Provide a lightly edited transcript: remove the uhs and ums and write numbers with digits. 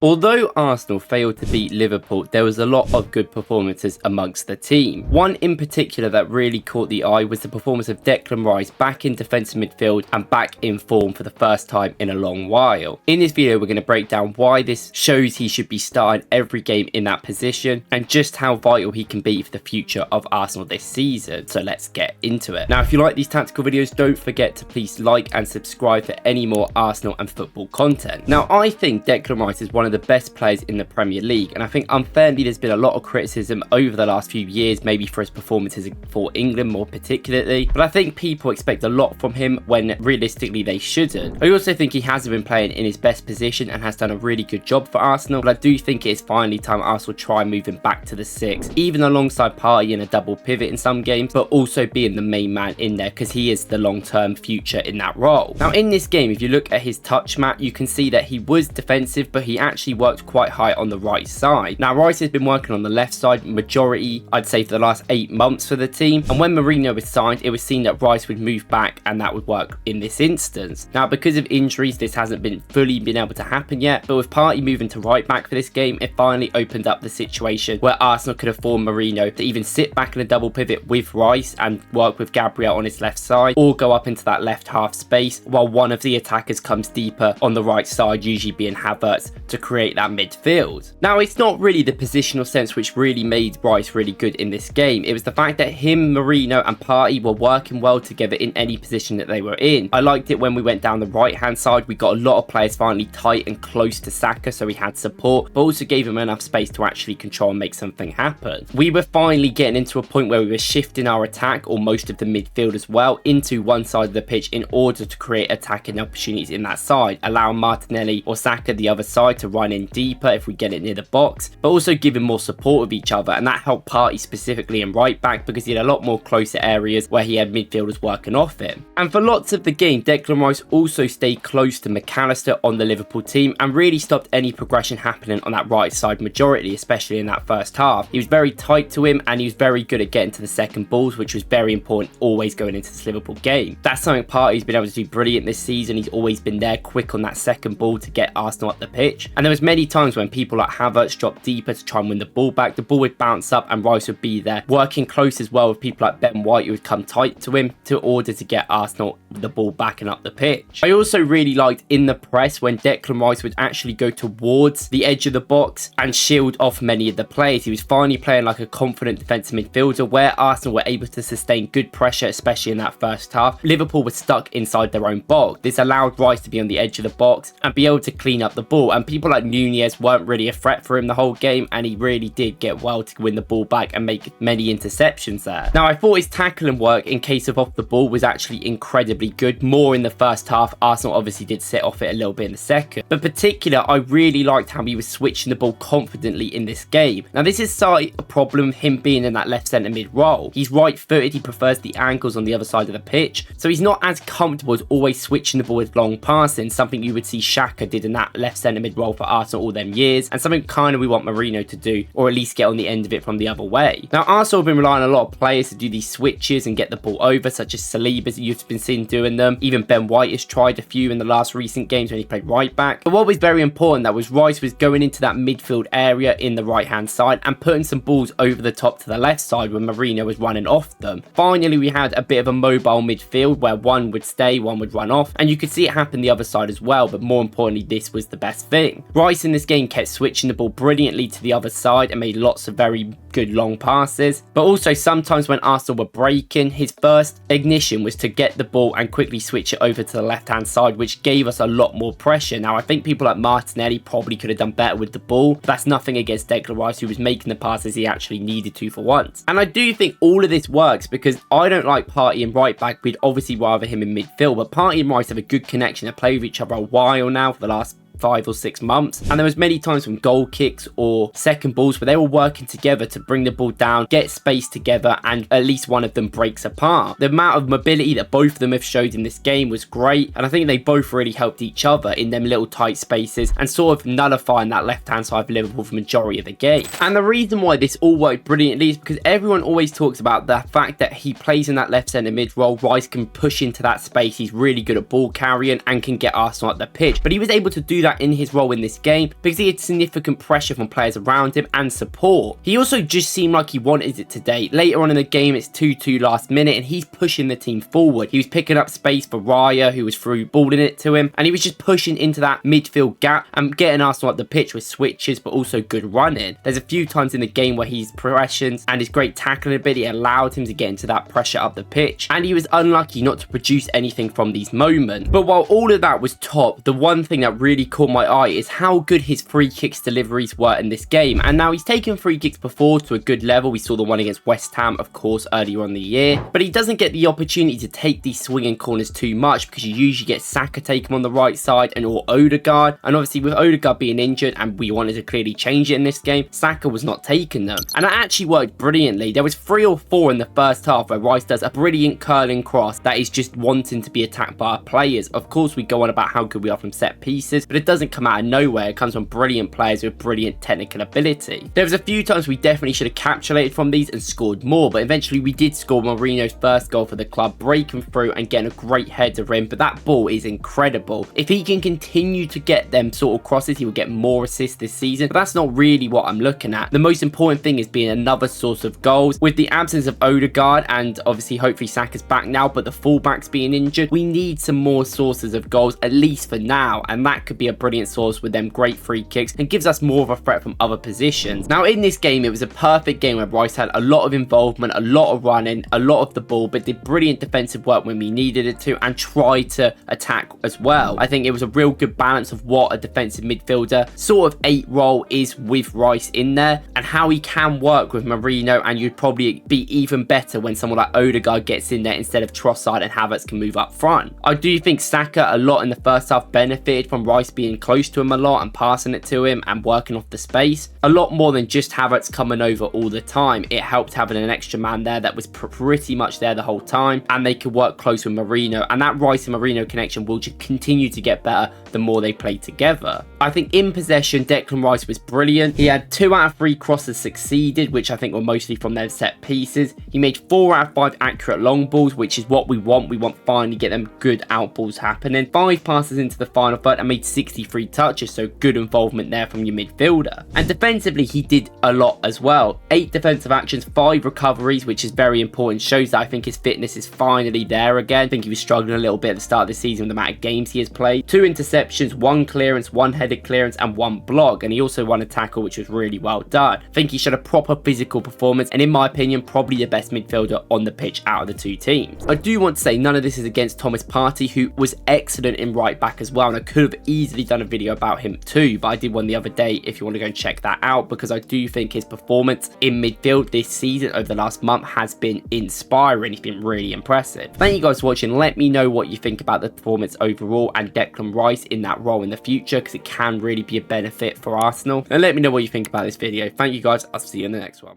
Although Arsenal failed to beat Liverpool, there was a lot of good performances amongst the team. One in particular that really caught the eye was the performance of Declan Rice back in defensive midfield and back in form for the first time in a long while. In this video, we're going to break down why this shows he should be starting every game in that position and just how vital he can be for the future of Arsenal this season. So let's get into it. Now, if you like these tactical videos, don't forget to please like and subscribe for any more Arsenal and football content. Now, I think Declan Rice is one of the best players in the Premier League, and I think unfairly there's been a lot of criticism over the last few years, maybe for his performances for England more particularly, but I think people expect a lot from him when realistically they shouldn't. I also think he hasn't been playing in his best position and has done a really good job for Arsenal, but I do think it is finally time Arsenal try moving back to the six, even alongside Partey in a double pivot in some games, but also being the main man in there because he is the long-term future in that role. Now in this game, if you look at his touch map, you can see that he was defensive, but he actually worked quite high on the right side. Now Rice has been working on the left side majority, I'd say, for the last 8 months for the team, and when Mourinho was signed, it was seen that Rice would move back and that would work in this instance. Now because of injuries, this hasn't been fully been able to happen yet, but with Partey moving to right back for this game, it finally opened up the situation where Arsenal could afford Mourinho to even sit back in a double pivot with Rice and work with Gabriel on his left side, or go up into that left half space while one of the attackers comes deeper on the right side, usually being Havertz, to create that midfield. Now it's not really the positional sense which really made Rice really good in this game. It was the fact that him, Mourinho and Partey were working well together in any position that they were in. I liked it when we went down the right hand side, we got a lot of players finally tight and close to Saka, so he had support, but also gave him enough space to actually control and make something happen. We were finally getting into a point where we were shifting our attack, or most of the midfield as well, into one side of the pitch in order to create attacking opportunities in that side, allowing Martinelli or Saka the other side to run in deeper if we get it near the box, but also giving more support of each other, and that helped Partey specifically in right back because he had a lot more closer areas where he had midfielders working off him. And for lots of the game, Declan Rice also stayed close to McAllister on the Liverpool team and really stopped any progression happening on that right side majority, especially in that first half. He was very tight to him and he was very good at getting to the second balls, which was very important always going into this Liverpool game. That's something Partey's been able to do brilliant this season. He's always been there quick on that second ball to get Arsenal up the pitch, and there was many times when people like Havertz dropped deeper to try and win the ball back, the ball would bounce up and Rice would be there working close as well with people like Ben White who would come tight to him to order to get Arsenal the ball back and up the pitch. I also really liked in the press when Declan Rice would actually go towards the edge of the box and shield off many of the players. He was finally playing like a confident defensive midfielder where Arsenal were able to sustain good pressure, especially in that first half. Liverpool were stuck inside their own box. This allowed Rice to be on the edge of the box and be able to clean up the ball, and people like Nunez weren't really a threat for him the whole game, and he really did get well to win the ball back and make many interceptions there. Now I thought his tackling work in case of off the ball was actually incredibly good, more in the first half. Arsenal obviously did sit off it a little bit in the second, but particular I really liked how he was switching the ball confidently in this game. Now this is slightly a problem, him being in that left centre mid role. He's right footed, he prefers the angles on the other side of the pitch, so he's not as comfortable as always switching the ball with long passing, something you would see Xhaka did in that left centre mid role for Arsenal all them years, and something kind of we want Mourinho to do, or at least get on the end of it from the other way. Now Arsenal have been relying on a lot of players to do these switches and get the ball over, such as Saliba, you've been seen doing them. Even Ben White has tried a few in the last recent games when he played right back. But what was very important that was Rice was going into that midfield area in the right hand side and putting some balls over the top to the left side when Mourinho was running off them. Finally we had a bit of a mobile midfield where one would stay, one would run off, and you could see it happen the other side as well, but more importantly this was the best thing. Rice in this game kept switching the ball brilliantly to the other side and made lots of very good long passes, but also sometimes when Arsenal were breaking, his first ignition was to get the ball and quickly switch it over to the left hand side, which gave us a lot more pressure. Now I think people like Martinelli probably could have done better with the ball, but that's nothing against Declan Rice, who was making the passes he actually needed to for once. And I do think all of this works because I don't like Partey in right back. We'd obviously rather him in midfield, but Partey and Rice have a good connection. They play with each other a while now, for the last 5 or 6 months, and there was many times from goal kicks or second balls where they were working together to bring the ball down, get space together, and at least one of them breaks apart. The amount of mobility that both of them have showed in this game was great, and I think they both really helped each other in them little tight spaces and sort of nullifying that left hand side of Liverpool for the majority of the game. And the reason why this all worked brilliantly is because everyone always talks about the fact that he plays in that left centre mid role. Rice can push into that space, he's really good at ball carrying and can get Arsenal at the pitch, but he was able to do that that in his role in this game because he had significant pressure from players around him and support. He also just seemed like he wanted it today. Later on in the game, it's 2-2 last minute and he's pushing the team forward. He was picking up space for Raya, who was through balling it to him, and he was just pushing into that midfield gap and getting Arsenal up the pitch with switches but also good running. There's a few times in the game where his progressions and his great tackling ability allowed him to get into that pressure up the pitch, and he was unlucky not to produce anything from these moments. But while all of that was top, the one thing that really caught my eye is how good his free kicks deliveries were in this game. And now he's taken free kicks before to a good level. We saw the one against West Ham, of course, earlier on the year, but he doesn't get the opportunity to take these swinging corners too much because you usually get Saka take him on the right side and or Odegaard, and obviously with Odegaard being injured and we wanted to clearly change it in this game, Saka was not taking them, and that actually worked brilliantly. There was 3 or 4 in the first half where Rice does a brilliant curling cross that is just wanting to be attacked by our players. Of course, we go on about how good we are from set pieces, but it doesn't come out of nowhere. It comes from brilliant players with brilliant technical ability. There was a few times we definitely should have capitulated from these and scored more, but eventually we did score Mourinho's first goal for the club, breaking through and getting a great header in. But that ball is incredible. If he can continue to get them sort of crosses, he will get more assists this season, but that's not really what I'm looking at. The most important thing is being another source of goals. With the absence of Odegaard and obviously hopefully Saka's back now, but the fullbacks being injured, we need some more sources of goals, at least for now, and that could be a brilliant source with them great free kicks and gives us more of a threat from other positions. Now in this game, it was a perfect game where Rice had a lot of involvement, a lot of running, a lot of the ball, but did brilliant defensive work when we needed it to and tried to attack as well. I think it was a real good balance of what a defensive midfielder sort of 8 role is with Rice in there and how he can work with Mourinho, and you'd probably be even better when someone like Odegaard gets in there instead of Trossard and Havertz can move up front. I do think Saka a lot in the first half benefited from Rice being close to him a lot and passing it to him and working off the space a lot more than just Havertz coming over all the time. It helped having an extra man there that was pretty much there the whole time, and they could work close with Mourinho, and that Rice and Mourinho connection will just continue to get better the more they play together. I think in possession, Declan Rice was brilliant. He had 2 out of 3 crosses succeeded, which I think were mostly from their set pieces. He made 4 out of 5 accurate long balls, which is what we want. We want finally get them good out balls happening. 5 passes into the final third and made 63 touches, so good involvement there from your midfielder. And defensively, he did a lot as well. 8 defensive actions, 5 recoveries, which is very important. Shows that I think his fitness is finally there again. I think he was struggling a little bit at the start of the season with the amount of games he has played. 2 interceptions, 1 clearance, 1 headed clearance, and 1 block. And he also won a tackle, which was really well done. I think he showed a proper physical performance, and in my opinion, probably the best midfielder on the pitch out of the 2 teams. I do want to say none of this is against Thomas Partey, who was excellent in right back as well, and I could have easily done a video about him too, but I did one the other day if you want to go and check that out, because I do think his performance in midfield this season over the last month has been inspiring. He's been really impressive. Thank you guys for watching. Let me know what you think about the performance overall and Declan Rice in that role in the future, because it can really be a benefit for Arsenal, and let me know what you think about this video. Thank you guys. I'll see you in the next one.